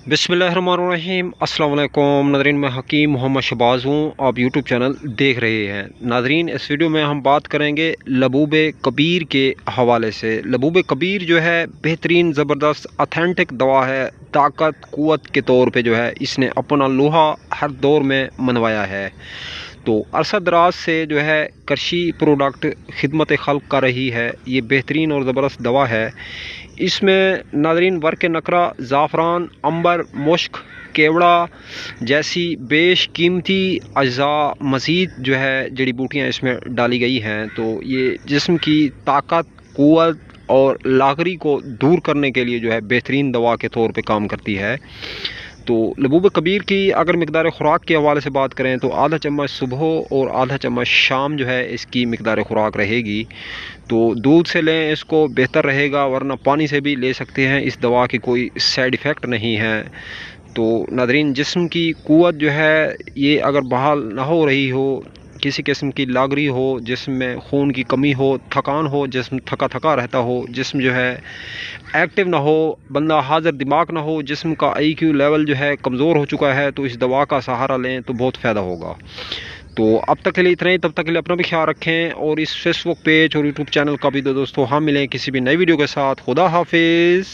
बिस्मिल्लाहिर्रहमानिर्रहीम। अस्सलाम वालेकुम नाज़रीन, मैं हकीम मोहम्मद शहबाज़ हूँ। आप यूट्यूब चैनल देख रहे हैं। नाज़रीन, इस वीडियो में हम बात करेंगे लबूब कबीर के हवाले से। लबूब कबीर जो है बेहतरीन ज़बरदस्त ऑथेंटिक दवा है। ताकत क़ुव्वत के तौर पे जो है इसने अपना लोहा हर दौर में मनवाया है। तो अरसा दराज से जो है कृषि प्रोडक्ट खिदमत खल्क कर रही है। ये बेहतरीन और ज़बरदस्त दवा है। इसमें नाज़रीन वर्क नकरा, ज़ाफ़रान, अंबर, मुश्क, केवड़ा जैसी बेश कीमती अज्जा मज़ीद जो है जड़ी बूटियाँ इसमें डाली गई हैं। तो ये जिस्म की ताकत, क़ुव्वत और लागरी को दूर करने के लिए जो है बेहतरीन दवा के तौर पे काम करती है। तो लबूब कबीर की अगर मिक़दार ख़ुराक के हवाले से बात करें तो आधा चम्मच सुबह और आधा चम्मच शाम जो है इसकी मिक़दार ख़ुराक रहेगी। तो दूध से लें इसको बेहतर रहेगा, वरना पानी से भी ले सकते हैं। इस दवा की कोई साइड इफ़ेक्ट नहीं है। तो नाज़रीन, जिस्म की क़ुव्वत जो है ये अगर बहाल ना हो रही हो, किसी किस्म की लागरी हो, जिस्म में खून की कमी हो, थकान हो, जिस्म थका थका रहता हो, जिस्म जो है एक्टिव ना हो, बंदा हाज़िर दिमाग ना हो, जिस्म का IQ लेवल जो है कमज़ोर हो चुका है, तो इस दवा का सहारा लें तो बहुत फ़ायदा होगा। तो अब तक के लिए इतना ही। तब तक के लिए अपना भी ख्याल रखें और इस फेसबुक पेज और यूट्यूब चैनल का भी दोस्तों हम मिलें किसी भी नई वीडियो के साथ। खुदा हाफिज़।